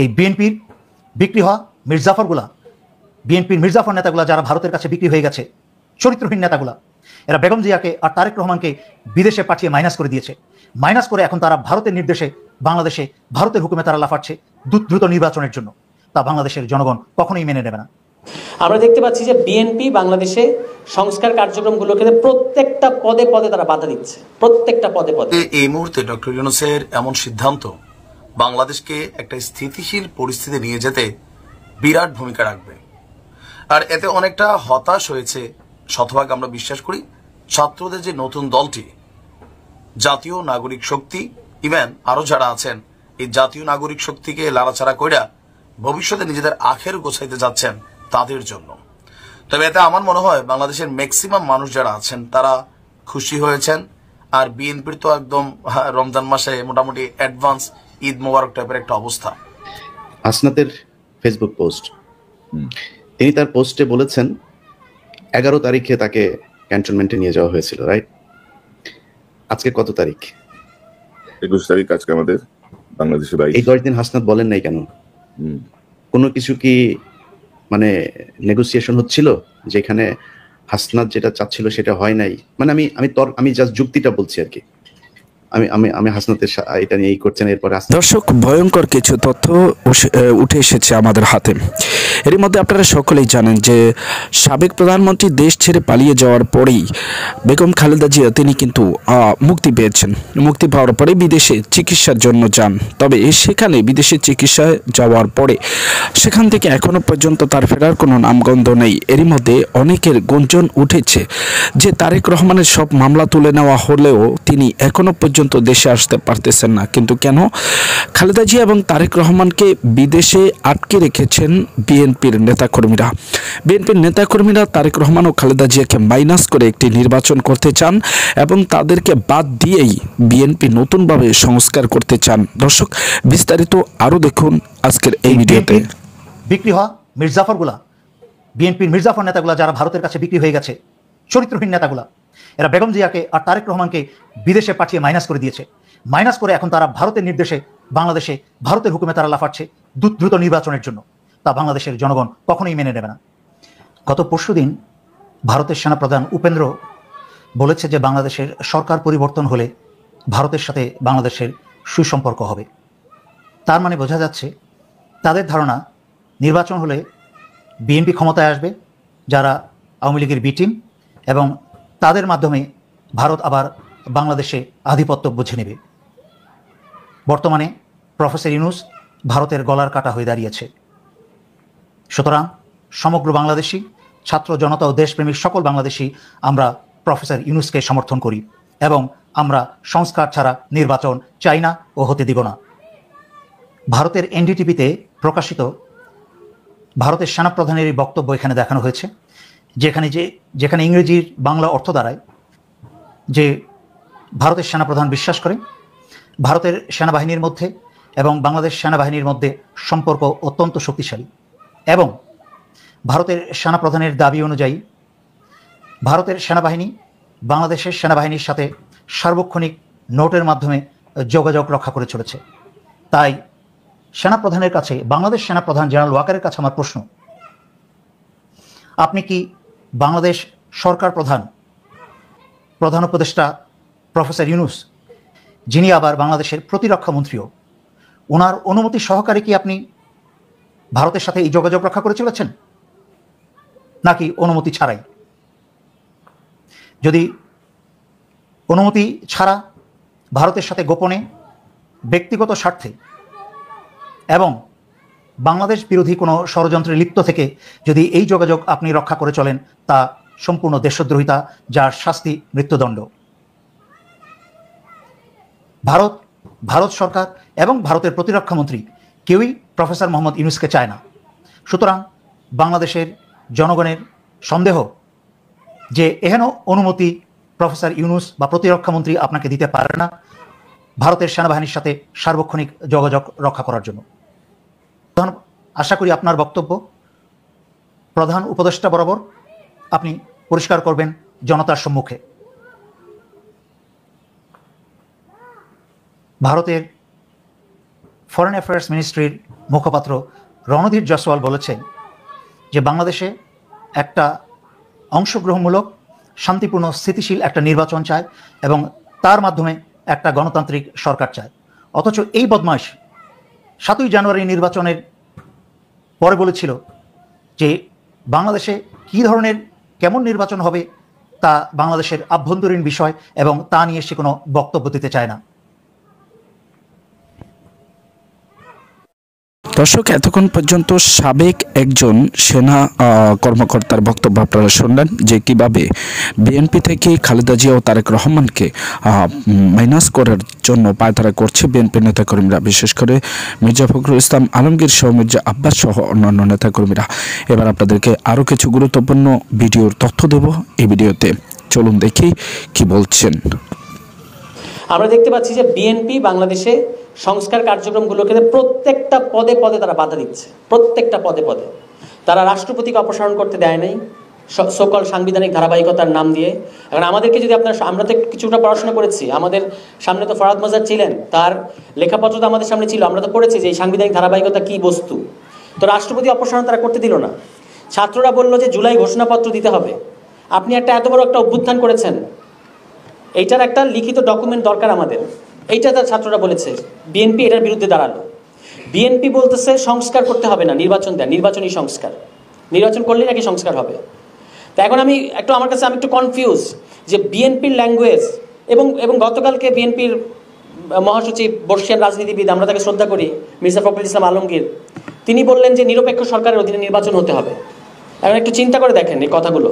এই বিএনপির বিক্রি হওয়া মির্জাফরগুলা, বিএনপির মির্জাফর নেতাগুলা যারা ভারতের কাছে বিক্রি হয়ে গেছে, চরিত্রহীন নেতাগুলা, এরা বেগম জিয়াকে আর তারেক রহমানকে বিদেশে পাঠিয়ে মাইনাস করে দিয়েছে। মাইনাস করে এখন তারা ভারতের নির্দেশে বাংলাদেশে ভারতের হুকুমে তারা লাফাচ্ছে দ্রুত নির্বাচনের জন্য। তা বাংলাদেশের জনগণ কখনোই মেনে নেবে না। আমরা দেখতে পাচ্ছি যে বিএনপি বাংলাদেশে সংস্কার কার্যক্রমগুলোকে প্রত্যেকটা পদে পদে তারা বাধা দিচ্ছে, প্রত্যেকটা পদে পদে। এই মুহূর্তে ডক্টর ইউনূসের এমন সিদ্ধান্ত বাংলাদেশকে একটা স্থিতিশীল পরিস্থিতি নিয়ে যেতে বিরাট ভূমিকা রাখবে। আর এতে অনেকটা হতাশ হয়েছে শতভাগ আমরা বিশ্বাস করি ছাত্রদের যে নতুন দলটি জাতীয় নাগরিক শক্তি, ইভেন আরো যারা আছেন এই জাতীয় নাগরিক শক্তিকে লাড়াচাড়া কইরা ভবিষ্যতে নিজেদের আখের গোছাইতে যাচ্ছেন তাদের জন্য। তবে এতে আমার মনে হয় বাংলাদেশের ম্যাক্সিমাম মানুষ যারা আছেন তারা খুশি হয়েছেন। আর বিএনপির তো একদম রমজান মাসে মোটামুটি অ্যাডভান্স ঈদ মোবারক টাইপের একটা অবস্থা। হাসনাতের ফেসবুক পোস্ট, তিনি তার পোস্টে বলেছেন 11 তারিখে তাকে ক্যান্টনমেন্টে নিয়ে যাওয়া হয়েছিল, রাইট? আজকে কত তারিখ? 21 তারিখ আজকে আমাদের বাংলাদেশে। এই 10 দিন হাসনাত বলেন নাই কেন? কোনো কিছু কি মানে নেগোসিয়েশন হচ্ছিল যেখানে হাসনাত যেটা চাচ্ছিল সেটা হয় নাই? মানে আমি জাস্ট যুক্তিটা বলছি আর কি। আমি হাসনাতের এটা নিয়ে এই করছেন। এরপরে দর্শক, ভয়ঙ্কর কিছু তথ্য উঠে এসেছে আমাদের হাতে। এর মধ্যে আপনারা সকলেই জানেন যে সাবেক প্রধানমন্ত্রী দেশ ছেড়ে পালিয়ে যাওয়ার পরেই বেগম খালেদা জিয়া তিনি কিন্তু মুক্তি পেয়েছেন। মুক্তি পাওয়ার পরে বিদেশে চিকিৎসার জন্য যান। তবে সেখানে বিদেশে চিকিৎসায় যাওয়ার পরে সেখান থেকে এখনো পর্যন্ত তার ফেরার কোনো নামগন্ধ নেই। এরই মধ্যে অনেকের গুঞ্জন উঠেছে যে তারেক রহমানের সব মামলা তুলে নেওয়া হলেও তিনি এখনো পর্যন্ত দেশে আসতে পারতেছেন না। কিন্তু কেন? খালেদা জিয়া এবং তারেক রহমানকে বিদেশে আটকে রেখেছেন বিএনপির নেতাকর্মীরা। বিএনপির নেতাকর্মীরা তারেক রহমান ও খালেদা জিয়াকে মাইনাস করে একটি নির্বাচন করতে চান এবং তাদেরকে বাদ দিয়েই বিএনপি নতুনভাবে সংস্কার করতে চান। দর্শক, বিস্তারিত আরো দেখুন আজকের এই ভিডিওতে। বিক্রি হওয়া মির্জাফরগুলা, বিএনপির মির্জাফর নেতাগুলা যারা ভারতের কাছে বিক্রি হয়ে গেছে, চরিত্রহীন নেতাগুলা, এরা বেগম জিয়াকে আর তারেক রহমানকে বিদেশে পাঠিয়ে মাইনাস করে দিয়েছে। মাইনাস করে এখন তারা ভারতের নির্দেশে বাংলাদেশে ভারতের হুকুমে তারা লাফাচ্ছে দ্রুত নির্বাচনের জন্য। তা বাংলাদেশের জনগণ কখনোই মেনে নেবে না। গত পরশুদিন ভারতের সেনাপ্রধান উপেন্দ্র বলেছে যে বাংলাদেশের সরকার পরিবর্তন হলে ভারতের সাথে বাংলাদেশের সুসম্পর্ক হবে। তার মানে বোঝা যাচ্ছে তাদের ধারণা নির্বাচন হলে বিএনপি ক্ষমতায় আসবে, যারা আওয়ামী লীগের বি টিম, এবং তাদের মাধ্যমে ভারত আবার বাংলাদেশে আধিপত্য বুঝে নেবে। বর্তমানে প্রফেসর ইউনূস ভারতের গলার কাটা হয়ে দাঁড়িয়েছে। সুতরাং সমগ্র বাংলাদেশি ছাত্র জনতা ও দেশপ্রেমিক সকল বাংলাদেশি আমরা প্রফেসর ইউনূসকে সমর্থন করি এবং আমরা সংস্কার ছাড়া নির্বাচন চাই না ও হতে দিব না। ভারতের এনডিটিভিতে প্রকাশিত ভারতের সেনাপ্রধানের এই বক্তব্য এখানে দেখানো হয়েছে, যেখানে ইংরেজির বাংলা অর্থ দাঁড়ায় যে ভারতের সেনাপ্রধান বিশ্বাস করে ভারতের সেনাবাহিনীর মধ্যে এবং বাংলাদেশ সেনাবাহিনীর মধ্যে সম্পর্ক অত্যন্ত শক্তিশালী, এবং ভারতের সেনাপ্রধানের দাবি অনুযায়ী ভারতের সেনাবাহিনী বাংলাদেশের সেনাবাহিনীর সাথে সার্বক্ষণিক নোটের মাধ্যমে যোগাযোগ রক্ষা করে চলেছে। তাই সেনাপ্রধানের কাছে, বাংলাদেশ সেনাপ্রধান জেনারেল ওয়াকারের কাছে আমার প্রশ্ন, আপনি কি বাংলাদেশ সরকার প্রধান উপদেষ্টা প্রফেসর ইউনূস, যিনি আবার বাংলাদেশের প্রতিরক্ষা মন্ত্রীও, ওনার অনুমতি সহকারে কি আপনি ভারতের সাথে এই যোগাযোগ রক্ষা করে চলেছেন নাকি অনুমতি ছাড়াই? যদি অনুমতি ছাড়া ভারতের সাথে গোপনে ব্যক্তিগত স্বার্থে এবং বাংলাদেশ বিরোধী কোনো ষড়যন্ত্রে লিপ্ত থেকে যদি এই যোগাযোগ আপনি রক্ষা করে চলেন, তা সম্পূর্ণ দেশদ্রোহিতা, যার শাস্তি মৃত্যুদণ্ড। ভারত সরকার এবং ভারতের প্রতিরক্ষা মন্ত্রী কেউই প্রফেসর মোহাম্মদ ইউনূসকে চায় না। সুতরাং বাংলাদেশের জনগণের সন্দেহ যে এহেন অনুমতি প্রফেসর ইউনূস বা প্রতিরক্ষা মন্ত্রী আপনাকে দিতে পারে না ভারতের সেনাবাহিনীর সাথে সার্বক্ষণিক যোগাযোগ রক্ষা করার জন্য। আশা করি আপনার বক্তব্য প্রধান উপদেষ্টা বরাবর আপনি পরিষ্কার করবেন জনতার সম্মুখে। ভারতের ফরেন অ্যাফেয়ার্স মিনিস্ট্রির মুখপাত্র রণধীর জয়সওয়াল বলেছেন যে বাংলাদেশে একটা অংশগ্রহণমূলক শান্তিপূর্ণ স্থিতিশীল একটা নির্বাচন চায় এবং তার মাধ্যমে একটা গণতান্ত্রিক সরকার চায়। অথচ এই বদমাইশ 7ই জানুয়ারি নির্বাচনের পরে বলেছিল যে বাংলাদেশে কী ধরনের কেমন নির্বাচন হবে তা বাংলাদেশের আভ্যন্তরীণ বিষয় এবং তা নিয়ে সে কোনো বক্তব্য দিতে চায় না। দর্শক, এতক্ষণ পর্যন্ত সাবেক একজন সেনা কর্মকর্তার বক্তব্য আপনারা শুনলেন যে কিভাবে বিএনপি থেকে খালেদা জিয়া ও তারেক রহমানকে মাইনাস করার জন্য পায়তারা করছে বিএনপি নেতাকর্মীরা, বিশেষ করে মির্জা ফখরুল ইসলাম আলমগীর সহ মির্জা আব্বাস সহ অন্যান্য নেতাকর্মীরা। এবার আপনাদেরকে আরও কিছু গুরুত্বপূর্ণ ভিডিওর তথ্য দেব এই ভিডিওতে, চলুন দেখি কি বলছেন। আমরা দেখতে পাচ্ছি যে বিএনপি বাংলাদেশে সংস্কার কার্যক্রমগুলোকে প্রত্যেকটা পদে পদে তারা বাধা দিচ্ছে, প্রত্যেকটা পদে পদে। তারা রাষ্ট্রপতিকে অপসারণ করতে দেয় নাই সকল সাংবিধানিক ধারাবাহিকতার নাম দিয়ে। এখন আমাদেরকে যদি আমরা তো কিছুটা পড়াশোনা করেছি, আমাদের সামনে তো ফরহাদ মজার ছিলেন, তার লেখাপত্র তো আমাদের সামনে ছিল, আমরা তো পড়েছি যে এই সাংবিধানিক ধারাবাহিকতা কী বস্তু। তো রাষ্ট্রপতি অপসারণ তারা করতে দিল না। ছাত্ররা বলল যে জুলাই ঘোষণাপত্র দিতে হবে। আপনি এত বড় একটা অভ্যুত্থান করেছেন, এইটার একটা লিখিত ডকুমেন্ট দরকার আমাদের, এইটা তার ছাত্ররা বলেছে। বিএনপি এটার বিরুদ্ধে দাঁড়ালো। বিএনপি বলতেছে সংস্কার করতে হবে না, নির্বাচন দেন, নির্বাচনী সংস্কার, নির্বাচন করলেই নাকি সংস্কার হবে। তো এখন আমি একটু কনফিউজ যে বিএনপির ল্যাঙ্গুয়েজ এবং গতকালকে বিএনপির মহাসচিব বর্ষিয়ান রাজনীতিবিদ, আমরা তাকে শ্রদ্ধা করি, মির্জা ফখরুল ইসলাম আলমগীর, তিনি বললেন যে নিরপেক্ষ সরকারের অধীনে নির্বাচন হতে হবে। এখন একটু চিন্তা করে দেখেন এই কথাগুলো।